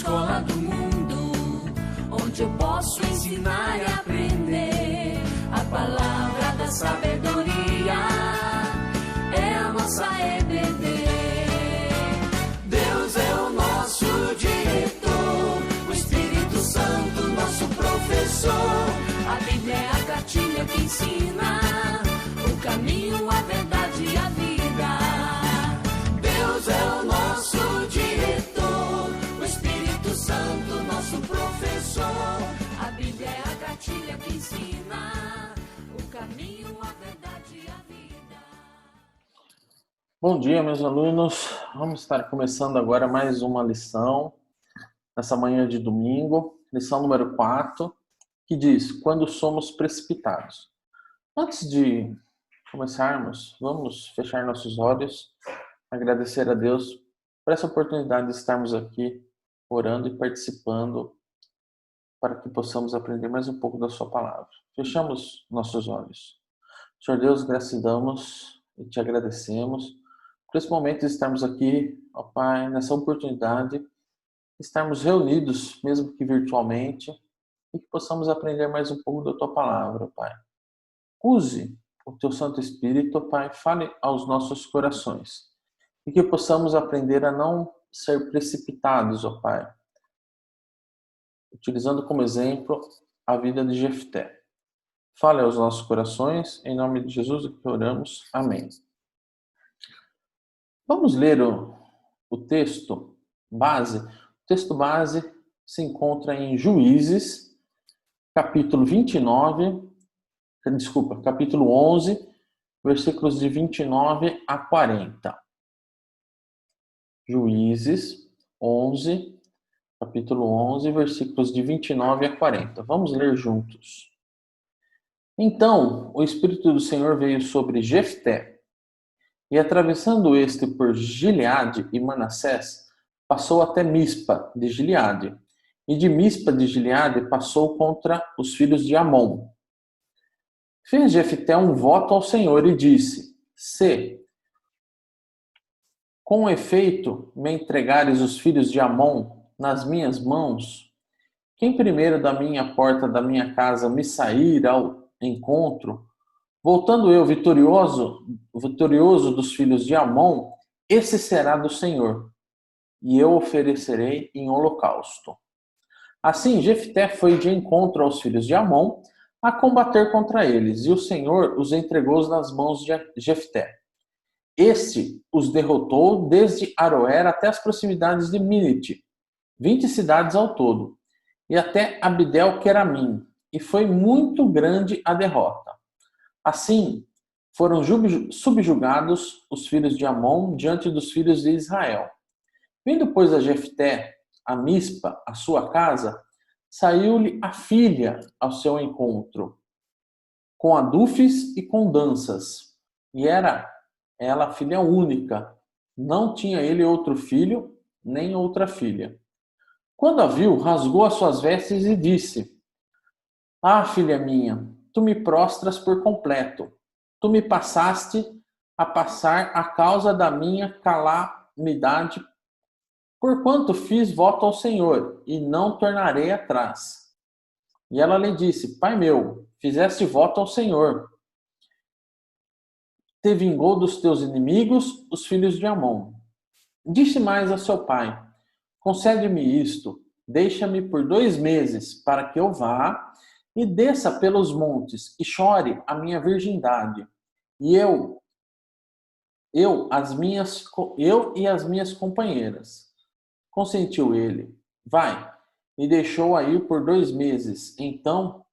escola do mundo, onde eu posso ensinar e aprender. A palavra da sabedoria é a nossa EBD. Deus é o nosso diretor, o Espírito Santo nosso professor. A Bíblia é a cartilha que ensina o caminho, a verdade e a vida. Deus é o nosso diretor, o Espírito Santo nosso professor. A Bíblia é a cartilha que ensina o caminho, a verdade e a vida. Bom dia, meus alunos. Vamos estar começando agora mais uma lição nessa manhã de domingo, lição número 4, que diz: quando somos precipitados. Antes de começarmos, vamos fechar nossos olhos, agradecer a Deus por essa oportunidade de estarmos aqui orando e participando para que possamos aprender mais um pouco da sua palavra. Fechamos nossos olhos. Senhor Deus, graças damos e te agradecemos por esse momento de estarmos aqui, ó Pai, nessa oportunidade, estarmos reunidos, mesmo que virtualmente, e que possamos aprender mais um pouco da tua palavra, Pai. Use o teu Santo Espírito, Pai, fale aos nossos corações e que possamos aprender a não ser precipitados, ó Pai, utilizando como exemplo a vida de Jefté. Fale aos nossos corações, em nome de Jesus que oramos. Amém. Vamos ler o texto base. O texto base se encontra em Juízes, capítulo 11, versículos de 29 a 40. Juízes 11, capítulo 11, versículos de 29 a 40. Vamos ler juntos. Então, o Espírito do Senhor veio sobre Jefté, e atravessando este por Gileade e Manassés, passou até Mispa de Gileade, e de Mispa de Gileade passou contra os filhos de Amon. Fez Jefté um voto ao Senhor e disse: Se, com efeito, me entregares os filhos de Amon nas minhas mãos, quem primeiro da minha porta da minha casa me sair ao encontro, voltando eu vitorioso dos filhos de Amon, esse será do Senhor, e eu oferecerei em holocausto. Assim, Jefté foi de encontro aos filhos de Amon a combater contra eles, e o Senhor os entregou nas mãos de Jefté. Este os derrotou desde Aroer até as proximidades de Minite, 20 cidades ao todo, e até Abdel-Queramim, e foi muito grande a derrota. Assim, foram subjugados os filhos de Amon diante dos filhos de Israel. Vindo, pois, a Jefté, a Mispa, a sua casa, saiu-lhe a filha ao seu encontro, com adufes e com danças. E era ela filha única, não tinha ele outro filho, nem outra filha. Quando a viu, rasgou as suas vestes e disse: Ah, filha minha, tu me prostras por completo. Tu me passaste a passar a causa da minha calamidade, porquanto fiz voto ao Senhor, e não tornarei atrás. E ela lhe disse: Pai meu, fizeste voto ao Senhor. Te vingou dos teus inimigos, os filhos de Amon. Disse mais a seu pai: Concede-me isto, deixa-me por 2 meses, para que eu vá e desça pelos montes e chore a minha virgindade. E eu e as minhas companheiras. Consentiu ele. Vai. E deixou-a ir por 2 meses. Então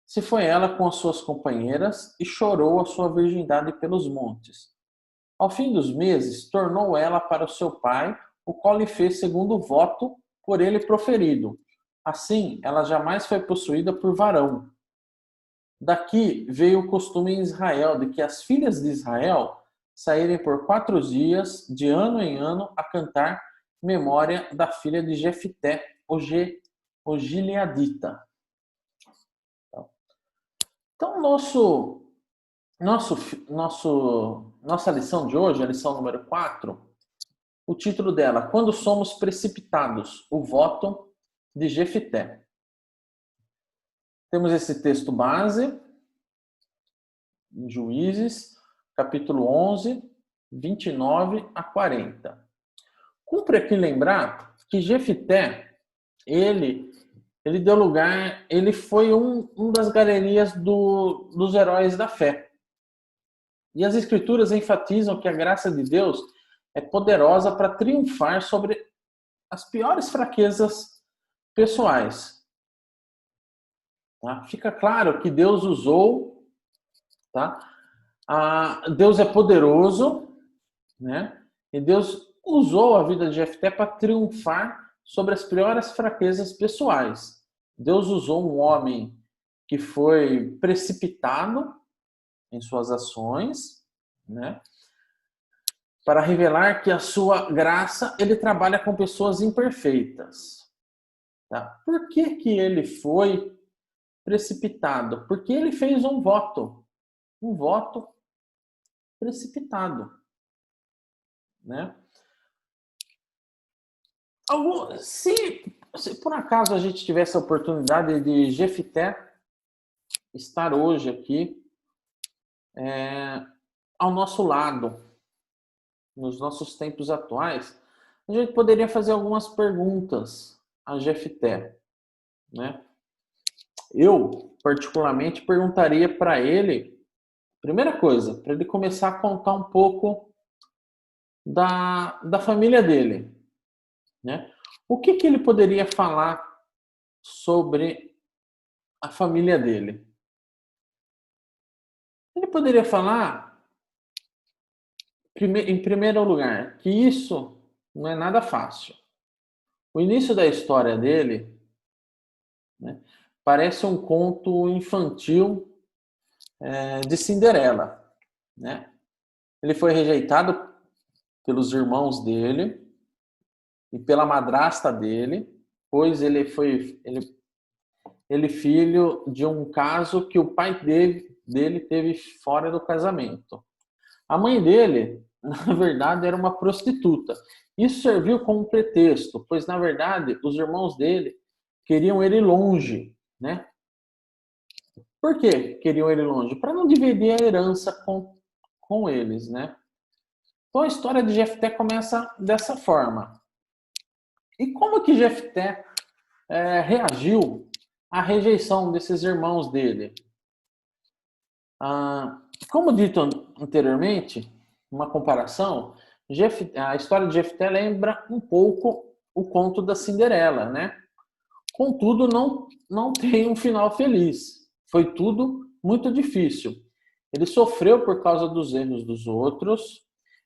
se foi ela com as suas companheiras e chorou a sua virgindade pelos montes. Ao fim dos meses, tornou ela para o seu pai, o qual lhe fez segundo o voto por ele proferido. Assim, ela jamais foi possuída por varão. Daqui veio o costume em Israel de que as filhas de Israel saírem por 4 dias, de ano em ano, a cantar memória da filha de Jefté, o Gileadita. Então, nossa lição de hoje, a lição número 4, o título dela, Quando Somos Precipitados, o Voto de Jefité. Temos esse texto base, em Juízes, capítulo 11, 29 a 40. Cumpre aqui lembrar que Jefité, ele deu lugar, ele foi um das galerias dos heróis da fé. E as escrituras enfatizam que a graça de Deus é poderosa para triunfar sobre as piores fraquezas pessoais. Tá? Fica claro que Deus usou, tá? Deus é poderoso, né? E Deus usou a vida de Jefté para triunfar sobre as piores fraquezas pessoais. Deus usou um homem que foi precipitado em suas ações, né? Para revelar que a sua graça, ele trabalha com pessoas imperfeitas. Tá? Por que que ele foi precipitado? Porque ele fez um voto precipitado, né? Se por acaso a gente tivesse a oportunidade de Jefité estar hoje aqui ao nosso lado, nos nossos tempos atuais, a gente poderia fazer algumas perguntas a Jefité, né? Eu, particularmente, perguntaria para ele, primeira coisa, para ele começar a contar um pouco da família dele, né? O que ele poderia falar sobre a família dele? Ele poderia falar, em primeiro lugar, que isso não é nada fácil. O início da história dele, né, parece um conto infantil de Cinderela, né? Ele foi rejeitado pelos irmãos dele e pela madrasta dele, pois ele filho de um caso que o pai dele teve fora do casamento. A mãe dele, na verdade, era uma prostituta. Isso serviu como pretexto, pois, na verdade, os irmãos dele queriam ele longe, né? Por que queriam ele longe? Para não dividir a herança com eles, né? Então a história de Jefté começa dessa forma. E como que Jefté reagiu à rejeição desses irmãos dele? Como dito anteriormente, uma comparação, a história de Jefté lembra um pouco o conto da Cinderela, né? Contudo, não tem um final feliz. Foi tudo muito difícil. Ele sofreu por causa dos erros dos outros,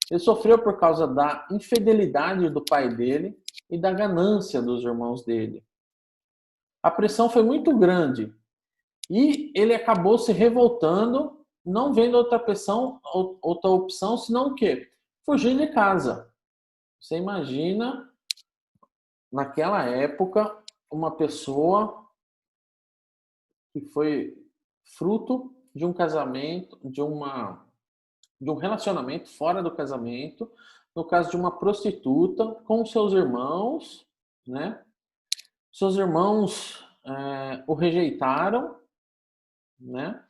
ele sofreu por causa da infidelidade do pai dele e da ganância dos irmãos dele. A pressão foi muito grande e ele acabou se revoltando, não vendo outra opção, senão o quê? Fugir de casa. Você imagina, naquela época, uma pessoa que foi fruto de um casamento, de um relacionamento fora do casamento, no caso de uma prostituta com seus irmãos, né? Seus irmãos o rejeitaram, né?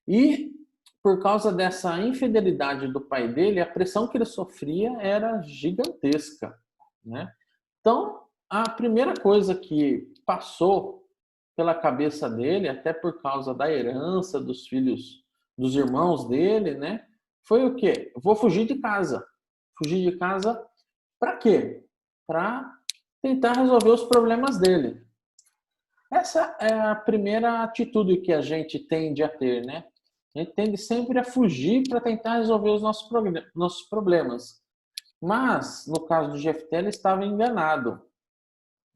E por causa dessa infidelidade do pai dele, a pressão que ele sofria era gigantesca, né? Então, a primeira coisa que passou pela cabeça dele, até por causa da herança dos filhos, dos irmãos dele, né? Foi o quê? Vou fugir de casa. Fugir de casa para quê? Para tentar resolver os problemas dele. Essa é a primeira atitude que a gente tende a ter, né? A gente tende sempre a fugir para tentar resolver os nossos problemas. Mas, no caso do Jefté, ele estava enganado,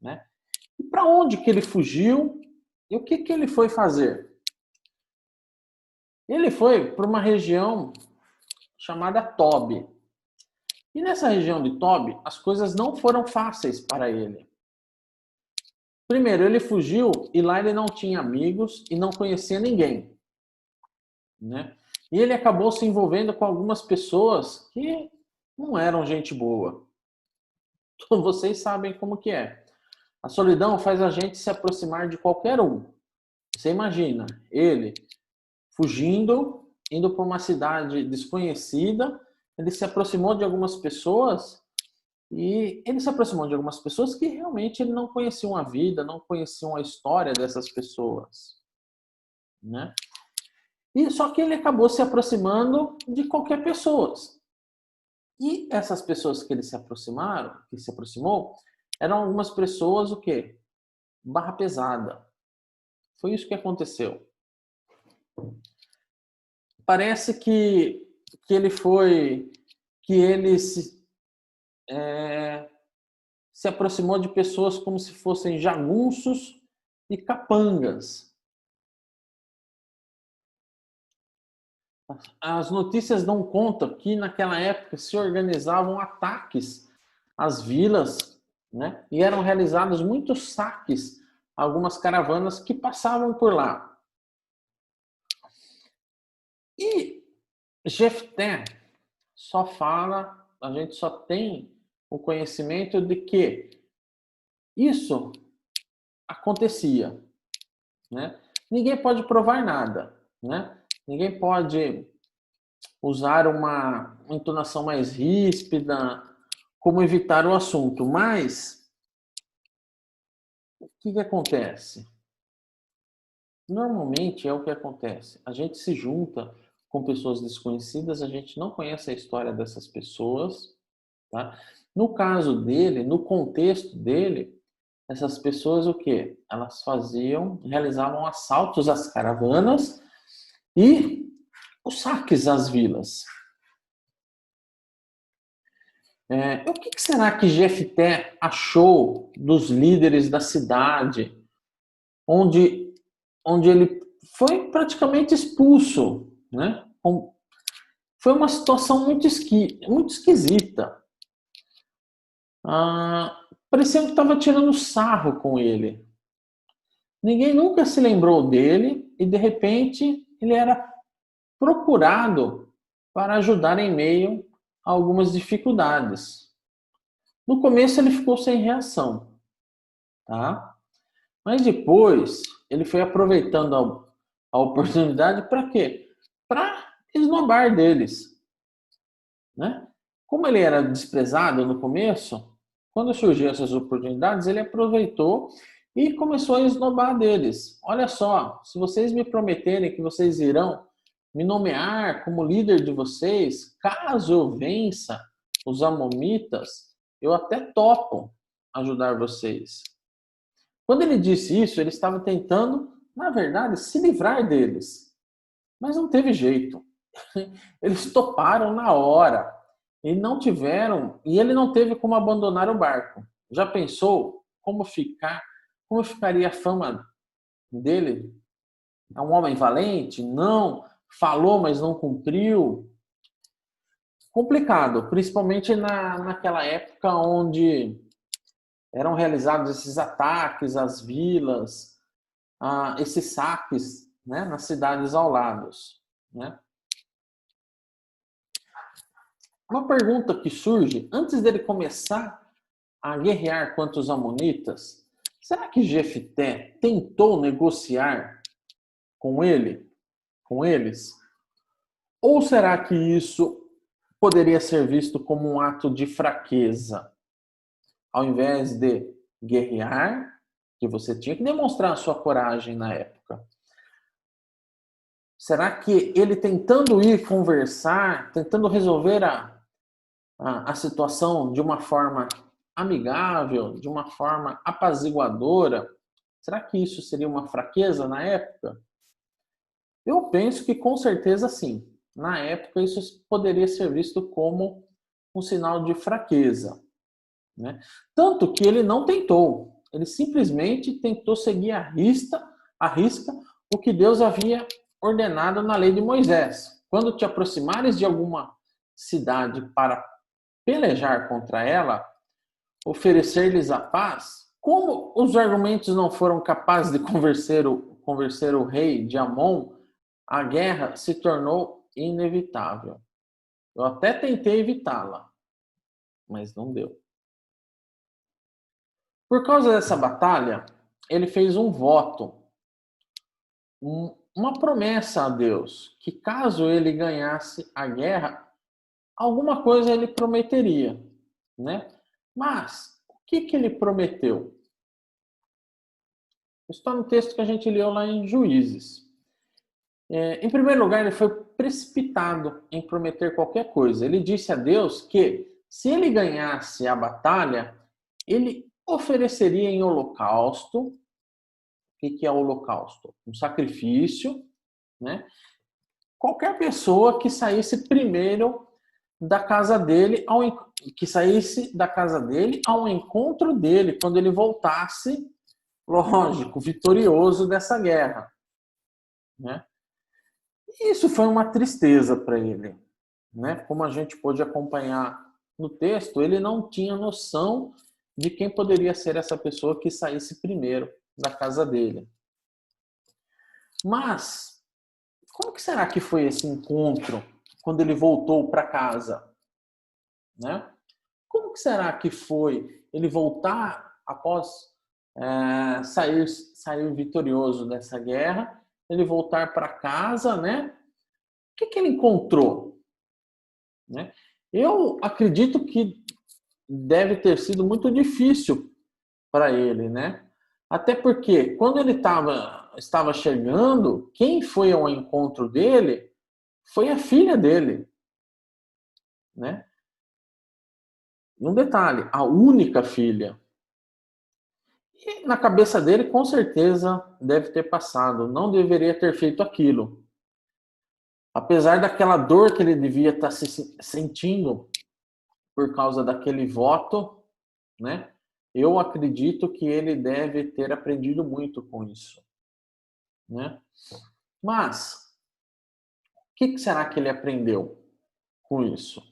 né? E para onde que ele fugiu? E o que ele foi fazer? Ele foi para uma região chamada Tob. E nessa região de Tob, as coisas não foram fáceis para ele. Primeiro, ele fugiu e lá ele não tinha amigos e não conhecia ninguém, né? E ele acabou se envolvendo com algumas pessoas que não eram gente boa. Vocês sabem como que é. A solidão faz a gente se aproximar de qualquer um. Você imagina, ele fugindo, indo para uma cidade desconhecida, ele se aproximou de algumas pessoas e ele se aproximou de algumas pessoas que realmente ele não conheciam a vida, não conheciam a história dessas pessoas, né? E só que ele acabou se aproximando de qualquer pessoa. E essas pessoas que ele se aproximaram, que se aproximou, eram algumas pessoas o quê? Barra pesada. Foi isso que aconteceu. Parece que ele foi, que ele se aproximou de pessoas como se fossem jagunços e capangas. As notícias dão conta que naquela época se organizavam ataques às vilas, né? E eram realizados muitos saques a algumas caravanas que passavam por lá. E Jefté só fala, a gente só tem o conhecimento de que isso acontecia, né? Ninguém pode provar nada, né? Ninguém pode usar uma entonação mais ríspida, como evitar o assunto. Mas o que acontece? Normalmente é o que acontece. A gente se junta com pessoas desconhecidas, a gente não conhece a história dessas pessoas, tá? No caso dele, no contexto dele, essas pessoas o quê? Elas realizavam assaltos às caravanas e os saques às vilas. O que será que Jefté achou dos líderes da cidade, onde ele foi praticamente expulso, né? Foi uma situação muito esquisita. Parecia que estava tirando sarro com ele. Ninguém nunca se lembrou dele e, de repente, ele era procurado para ajudar em meio a algumas dificuldades. No começo ele ficou sem reação, tá? Mas depois ele foi aproveitando a oportunidade para quê? Para esnobar deles, né? Como ele era desprezado no começo, quando surgiram essas oportunidades, ele aproveitou e começou a esnobar deles. Olha só, se vocês me prometerem que vocês irão me nomear como líder de vocês, caso eu vença os amonitas, eu até topo ajudar vocês. Quando ele disse isso, ele estava tentando, na verdade, se livrar deles. Mas não teve jeito. Eles toparam na hora. E ele não teve como abandonar o barco. Já pensou como ficaria a fama dele? É um homem valente? Não. Falou, mas não cumpriu. Complicado, principalmente naquela época onde eram realizados esses ataques às vilas, esses saques, né, nas cidades ao lado, né? Uma pergunta que surge, antes dele começar a guerrear contra os amonitas, será que Jefté tentou negociar com eles? Ou será que isso poderia ser visto como um ato de fraqueza? Ao invés de guerrear, que você tinha que demonstrar a sua coragem na época. Será que ele tentando ir conversar, tentando resolver a situação de uma forma amigável, de uma forma apaziguadora, será que isso seria uma fraqueza na época? Eu penso que com certeza sim. Na época isso poderia ser visto como um sinal de fraqueza, né? Tanto que ele não tentou, ele simplesmente tentou seguir à risca o que Deus havia ordenado na lei de Moisés. Quando te aproximares de alguma cidade para pelejar contra ela, oferecer-lhes a paz, como os argumentos não foram capazes de convencer o rei de Amon, a guerra se tornou inevitável. Eu até tentei evitá-la, mas não deu. Por causa dessa batalha, ele fez um voto, uma promessa a Deus, que caso ele ganhasse a guerra, alguma coisa ele prometeria, né? Mas o que ele prometeu? Está no texto que a gente leu lá em Juízes. Em primeiro lugar, ele foi precipitado em prometer qualquer coisa. Ele disse a Deus que, se ele ganhasse a batalha, ele ofereceria em holocausto. O que é holocausto? Um sacrifício, né? Qualquer pessoa que saísse primeiro da casa dele, que saísse da casa dele ao encontro dele, quando ele voltasse, lógico, vitorioso dessa guerra, né? Isso foi uma tristeza para ele, né? Como a gente pôde acompanhar no texto, ele não tinha noção de quem poderia ser essa pessoa que saísse primeiro da casa dele. Mas como que será que foi esse encontro quando ele voltou para casa, né? Como que será que foi ele voltar após sair vitorioso dessa guerra, ele voltar para casa, né? O que ele encontrou, né? Eu acredito que deve ter sido muito difícil para ele, né? Até porque quando ele estava chegando, quem foi ao encontro dele foi a filha dele, né? Um detalhe, a única filha. E na cabeça dele, com certeza, deve ter passado. Não deveria ter feito aquilo. Apesar daquela dor que ele devia estar se sentindo por causa daquele voto, né? Eu acredito que ele deve ter aprendido muito com isso, né? Mas o que será que ele aprendeu com isso,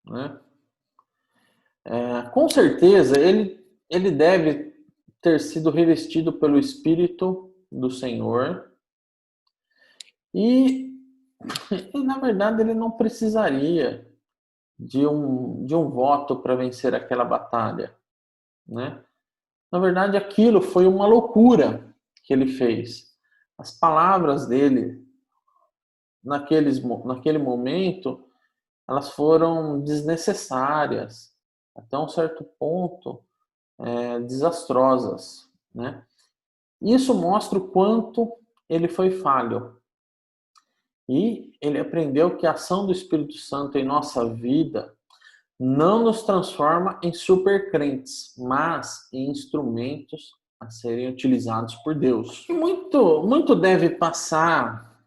né? Com certeza ele deve ter sido revestido pelo Espírito do Senhor e na verdade ele não precisaria de um voto para vencer aquela batalha, né? Na verdade, aquilo foi uma loucura que ele fez. As palavras dele, naquele momento, elas foram desnecessárias, até um certo ponto, desastrosas, né? Isso mostra o quanto ele foi falho. E ele aprendeu que a ação do Espírito Santo em nossa vida não nos transforma em supercrentes, mas em instrumentos a serem utilizados por Deus. E muito deve passar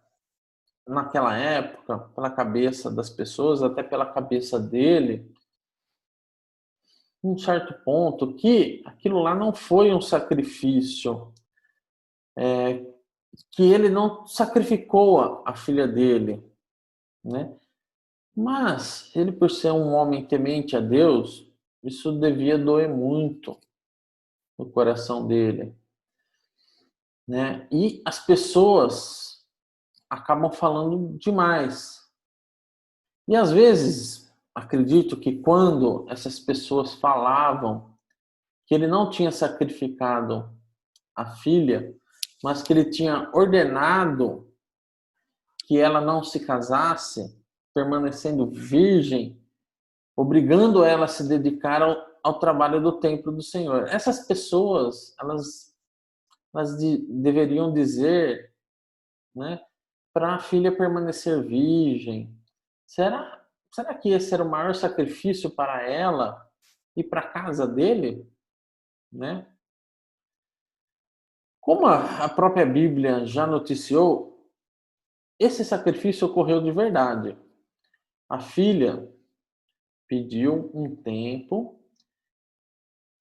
naquela época pela cabeça das pessoas, até pela cabeça dele, um certo ponto, que aquilo lá não foi um sacrifício, que ele não sacrificou a filha dele, né? Mas ele, por ser um homem temente a Deus, isso devia doer muito no coração dele, né? E as pessoas acabam falando demais. E às vezes, acredito que quando essas pessoas falavam que ele não tinha sacrificado a filha, mas que ele tinha ordenado que ela não se casasse, permanecendo virgem, obrigando ela a se dedicar ao trabalho do templo do Senhor. Essas pessoas, elas deveriam dizer, né, para a filha permanecer virgem. Será que esse era o maior sacrifício para ela e para a casa dele, né? Como a própria Bíblia já noticiou, esse sacrifício ocorreu de verdade. A filha pediu um tempo,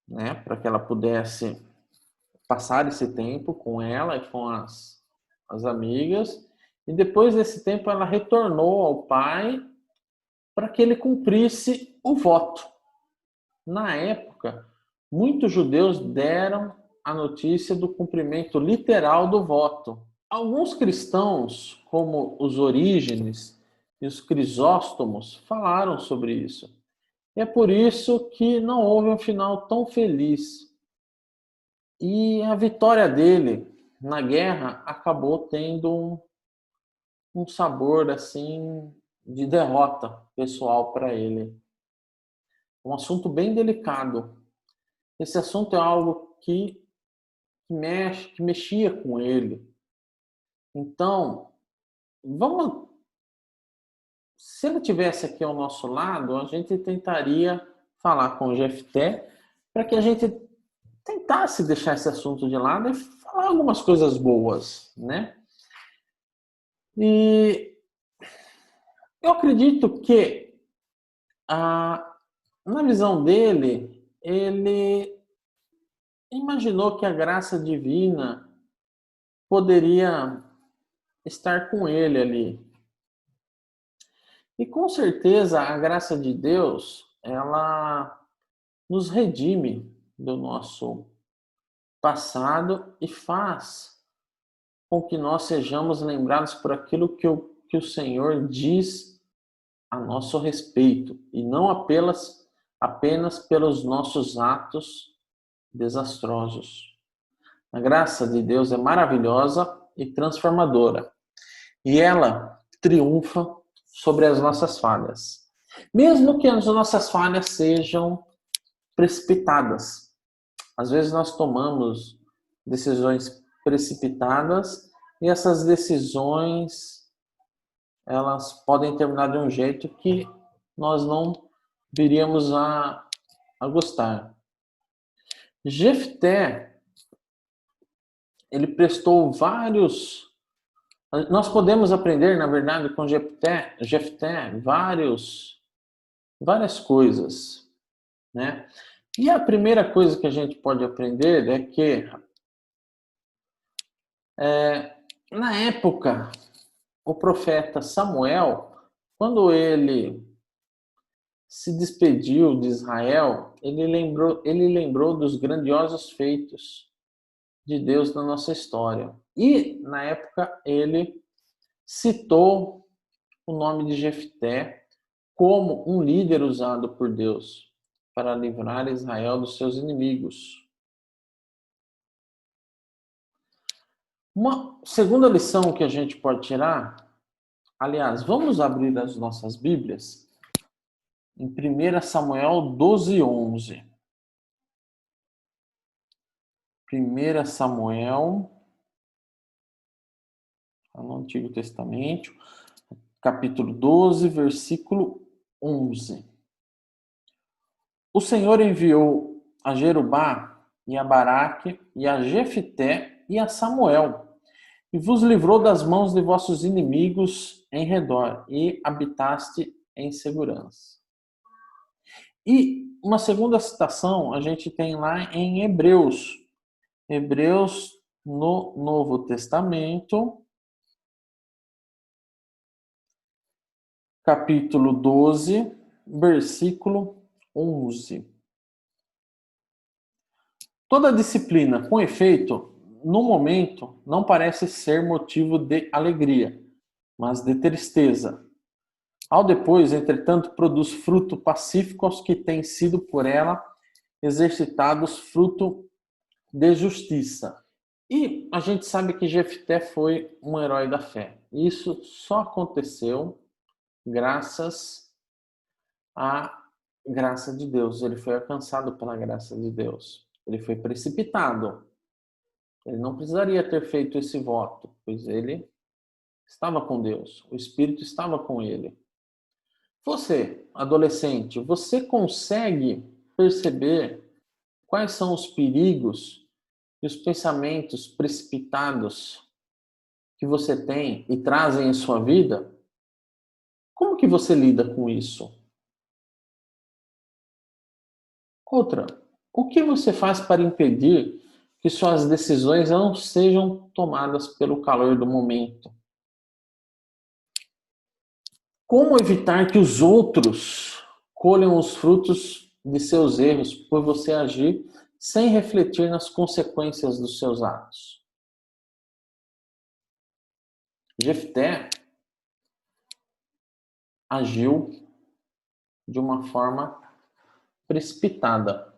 né, para que ela pudesse passar esse tempo com ela e com as amigas, e depois desse tempo ela retornou ao pai para que ele cumprisse o voto. Na época, muitos judeus deram a notícia do cumprimento literal do voto. Alguns cristãos, como os Orígenes e os Crisóstomos, falaram sobre isso. E é por isso que não houve um final tão feliz E a vitória dele na guerra acabou tendo um sabor assim de derrota pessoal para ele. Um assunto bem delicado. Esse assunto é algo que mexia com ele. Então, vamos, se ele tivesse aqui ao nosso lado, a gente tentaria falar com o Jefté para que a gente tentasse deixar esse assunto de lado e falar algumas coisas boas, né? E eu acredito que, na visão dele, ele imaginou que a graça divina poderia estar com ele ali. E com certeza a graça de Deus, ela nos redime do nosso passado e faz com que nós sejamos lembrados por aquilo que o Senhor diz a nosso respeito e não apenas pelos nossos atos desastrosos. A graça de Deus é maravilhosa e transformadora e ela triunfa sobre as nossas falhas, mesmo que as nossas falhas sejam precipitadas. Às vezes nós tomamos decisões precipitadas e essas decisões elas podem terminar de um jeito que nós não viríamos a gostar. Jefté, ele prestou vários. Nós podemos aprender, na verdade, com Jefté várias coisas, né? E a primeira coisa que a gente pode aprender é que, na época, o profeta Samuel, quando ele se despediu de Israel, ele lembrou dos grandiosos feitos de Deus na nossa história. E, na época, ele citou o nome de Jefté como um líder usado por Deus para livrar Israel dos seus inimigos. Uma segunda lição que a gente pode tirar, aliás, vamos abrir as nossas Bíblias em 1 Samuel 12:11. 1 Samuel, no Antigo Testamento, capítulo 12, versículo 11. O Senhor enviou a Jerubá e a Baraque e a Jefté e a Samuel, e vos livrou das mãos de vossos inimigos em redor, e habitaste em segurança. E uma segunda citação a gente tem lá em Hebreus. Hebreus no Novo Testamento, capítulo 12, versículo 11. Toda disciplina com efeito, no momento, não parece ser motivo de alegria, mas de tristeza. Ao depois, entretanto, produz fruto pacífico aos que têm sido por ela exercitados fruto de justiça. E a gente sabe que Jefté foi um herói da fé. Isso só aconteceu graças à graça de Deus. Ele foi alcançado pela graça de Deus. Ele foi precipitado. Ele não precisaria ter feito esse voto, pois ele estava com Deus. O Espírito estava com ele. Você, adolescente, você consegue perceber quais são os perigos e os pensamentos precipitados que você tem e trazem em sua vida? Como que você lida com isso? Outra, o que você faz para impedir que suas decisões não sejam tomadas pelo calor do momento? Como evitar que os outros colham os frutos de seus erros por você agir sem refletir nas consequências dos seus atos? Jefté agiu de uma forma precipitada.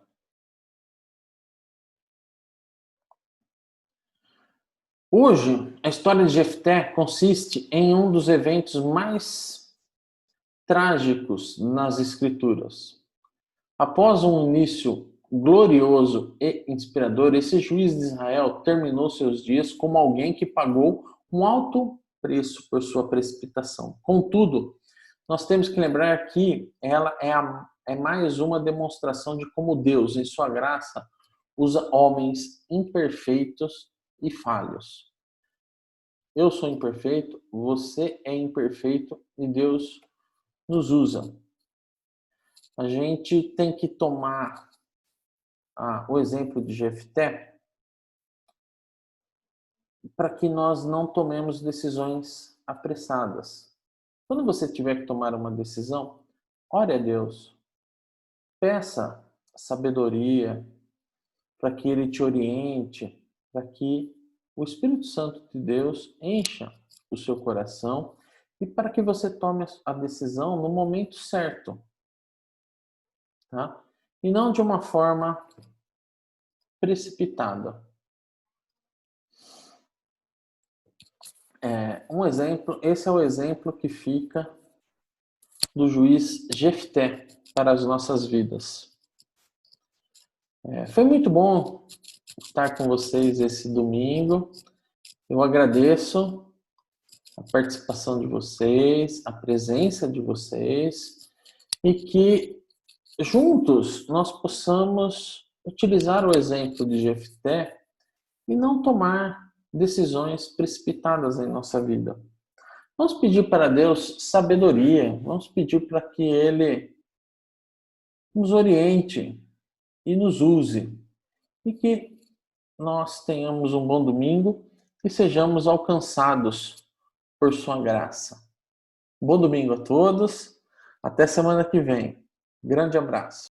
Hoje, a história de Jefté consiste em um dos eventos mais trágicos nas Escrituras. Após um início glorioso e inspirador, esse juiz de Israel terminou seus dias como alguém que pagou um alto preço por sua precipitação. Contudo, nós temos que lembrar que ela é mais uma demonstração de como Deus, em sua graça, usa homens imperfeitos e falhos. Eu sou imperfeito, você é imperfeito e Deus nos usa. A gente tem que tomar o exemplo de Jefté para que nós não tomemos decisões apressadas. Quando você tiver que tomar uma decisão, ore a Deus, peça sabedoria para que Ele te oriente, para que o Espírito Santo de Deus encha o seu coração e para que você tome a decisão no momento certo, tá? E não de uma forma precipitada. Esse é o exemplo que fica do juiz Jefté para as nossas vidas. Foi muito bom estar com vocês esse domingo. Eu agradeço a participação de vocês, a presença de vocês e que juntos nós possamos utilizar o exemplo de Jefté e não tomar decisões precipitadas em nossa vida. Vamos pedir para Deus sabedoria, vamos pedir para que Ele nos oriente e nos use e que nós tenhamos um bom domingo e sejamos alcançados por sua graça. Bom domingo a todos, até semana que vem. Grande abraço.